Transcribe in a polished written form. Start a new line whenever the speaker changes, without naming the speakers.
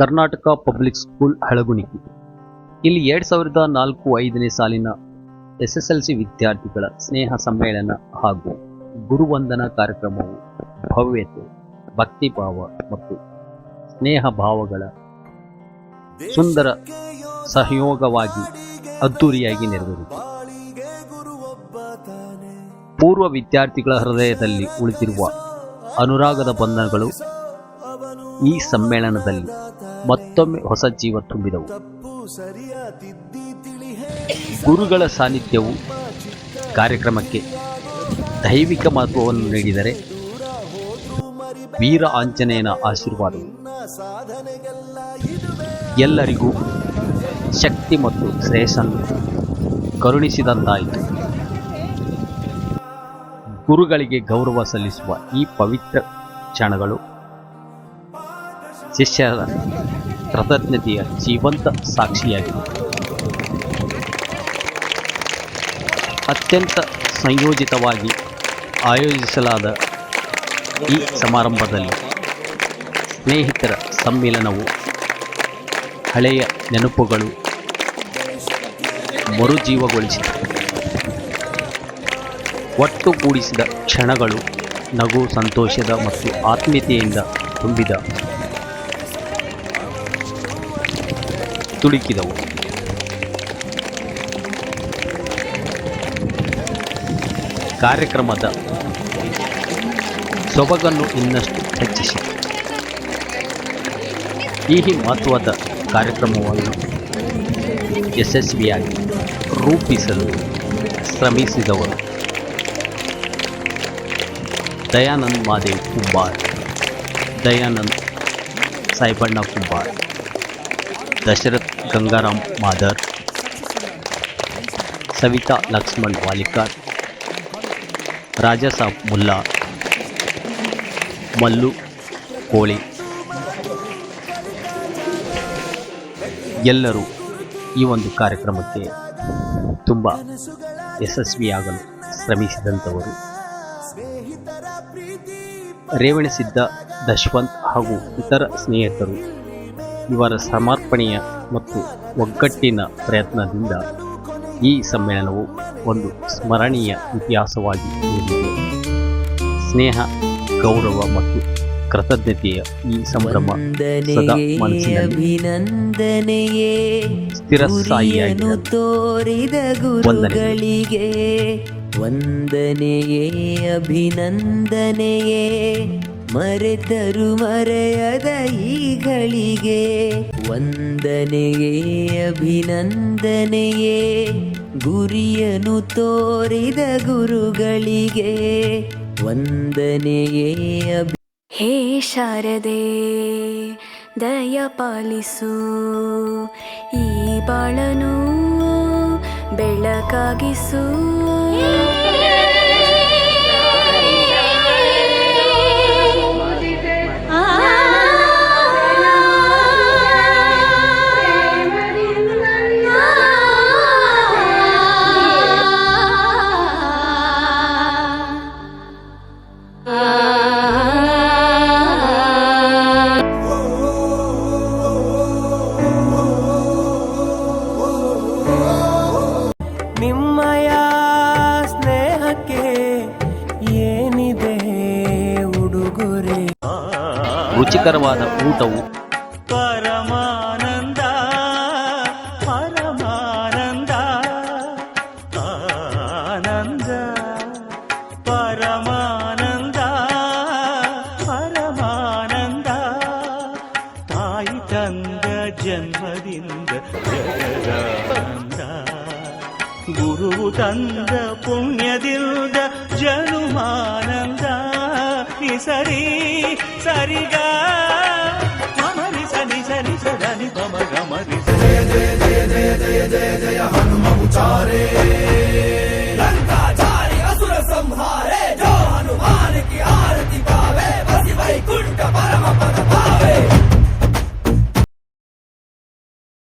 Karnataka public school ಹಳಗುಣಿಕಿ. ಇಲ್ಲಿ 2004-05ನೇ ಸಾಲಿನ SSLC ವಿದ್ಯಾರ್ಥಿಗಳ ಸ್ನೇಹ ಸಮ್ಮೇಳನ ಹಾಗೂ ಗುರುವಂದನಾ ಕಾರ್ಯಕ್ರಮವು ಭವ್ಯತೆ, ಭಕ್ತಿಭಾವ ಮತ್ತು ಸ್ನೇಹ ಭಾವಗಳ ಸುಂದರ ಸಹಯೋಗವಾಗಿ ಅದ್ದೂರಿಯಾಗಿ ನೆರವೇರಿತು. ಪೂರ್ವ ವಿದ್ಯಾರ್ಥಿಗಳ ಹೃದಯದಲ್ಲಿ ಉಳಿದಿರುವ ಅನುರಾಗದ ಬಂಧನಗಳು ಈ ಸಮ್ಮೇಳನದಲ್ಲಿ ಮತ್ತೊಮ್ಮೆ ಹೊಸ ಜೀವ ತುಂಬಿದವು. ಗುರುಗಳ ಸಾನ್ನಿಧ್ಯವು ಕಾರ್ಯಕ್ರಮಕ್ಕೆ ದೈವಿಕ ಮಹತ್ವವನ್ನು ನೀಡಿದರೆ, ವೀರ ಆಂಜನೇಯನ ಆಶೀರ್ವಾದವು ಎಲ್ಲರಿಗೂ ಶಕ್ತಿ ಮತ್ತು ಶ್ರೇಯಸ್ಸನ್ನು ಕರುಣಿಸಿದಂತಾಯಿತು. ಗುರುಗಳಿಗೆ ಗೌರವ ಸಲ್ಲಿಸುವ ಈ ಪವಿತ್ರ ಕ್ಷಣಗಳು ಶಿಷ್ಯರ ಕೃತಜ್ಞತೆಯ ಜೀವಂತ ಸಾಕ್ಷಿಯಾಗಿದೆ. ಅತ್ಯಂತ ಸಂಯೋಜಿತವಾಗಿ ಆಯೋಜಿಸಲಾದ ಈ ಸಮಾರಂಭದಲ್ಲಿ ಸ್ನೇಹಿತರ ಸಮ್ಮಿಲನವು ಹಳೆಯ ನೆನಪುಗಳು ಮರುಜೀವಗೊಳಿಸಿದೆ. ಒಟ್ಟುಗೂಡಿಸಿದ ಕ್ಷಣಗಳು ನಗು, ಸಂತೋಷದ ಮತ್ತು ಆತ್ಮೀಯತೆಯಿಂದ ತುಂಬಿದ ತುಳುಕಿದವು. ಕಾರ್ಯಕ್ರಮದ ಸೊಬಗನ್ನು ಇನ್ನಷ್ಟು ಹೆಚ್ಚಿಸಿ ಈ ಮಹತ್ವದ ಕಾರ್ಯಕ್ರಮವನ್ನು ಯಶಸ್ವಿಯಾಗಿ ರೂಪಿಸಲು ಶ್ರಮಿಸಿದವರು ದಯಾನಂದ್ ಮಾದೇವ್ ಕುಂಬಾರ್, ದಯಾನಂದ್ ಸಾಯಿಬಣ್ಣ ಕುಂಬಾರ್, ದಶರಥ್ ಗಂಗಾರಾಮ್ ಮಾದರ್, ಸವಿತಾ ಲಕ್ಷ್ಮಣ್ ವಾಲಿಕಾರ್, ರಾಜಾಸಾಬ್ ಮುಲ್ಲಾ, ಮಲ್ಲು ಕೋಳಿ ಎಲ್ಲರೂ ಈ ಒಂದು ಕಾರ್ಯಕ್ರಮಕ್ಕೆ ತುಂಬ ಯಶಸ್ವಿಯಾಗಲು ಶ್ರಮಿಸಿದಂಥವರು. ರೇವಣಸಿದ್ದ ದಶವಂತ್ ಹಾಗೂ ಇತರ ಸ್ನೇಹಿತರು ಇವರ ಸಮರ್ಪಣೆಯ ಮತ್ತು ಒಗ್ಗಟ್ಟಿನ ಪ್ರಯತ್ನದಿಂದ ಈ ಸಮ್ಮೇಳನವು ಒಂದು ಸ್ಮರಣೀಯ ಇತಿಹಾಸವಾಗಿ ಉಳಿದಿದೆ. ಸ್ನೇಹ, ಗೌರವ ಮತ್ತು ಕೃತಜ್ಞತೆಯ ಈ ಸಂಭ್ರಮ ಸದಾ ಮನಸ್ಸಿನಲ್ಲಿ ಸ್ಥಿರಸ್ಥಾಯಿಯಾಗಿ
ತೋರಿದ ಗುರುಗಳಿಗೆ ವಂದನೆಯೇ, ಅಭಿನಂದನೆಯೇ. ಮರೆತರು ಮರೆಯದ ಈಗಳಿಗೆ ವಂದನೆಯೇ, ಅಭಿನಂದನೆಯೇ. ಗುರಿಯನ್ನು ತೋರಿದ ಗುರುಗಳಿಗೆ ವಂದನೆಯೇ.
ಹೇ ಶಾರದೆ ದಯ ಪಾಲಿಸು, ಈ ಬಾಳನು ಬೆಳಕಾಗಿಸು.
ನಿಮ್ಮಯ ಸ್ನೇಹಕ್ಕೆ ಏನಿದೆ ಉಡುಗೊರೆ?
ರುಚಿಕರವಾದ ಊಟವು
ಪರಮಾನಂದ ಪರಮಾನಂದ ಆನಂದ ಪರಮಾನಂದ ಪರಮಾನಂದ. ತಾಯಿ ತಂದ ಜನ್ಮದಿಂದ ಜಗದಾನಂದ, ಗುರು ತಂದ ಪುಣ್ಯದಿಂದ ಜನುಮಾನಂದ. ಸರಿ ಸರಿಗ ಮಮರಿ ಸರಿ ಸರಿ ಸರಿ ಗಮ ಗಮರಿ. ಜಯ ಜಯ ಜಯ ಜಯ ಜಯ ಜಯ ಜಯ ಹನುಮ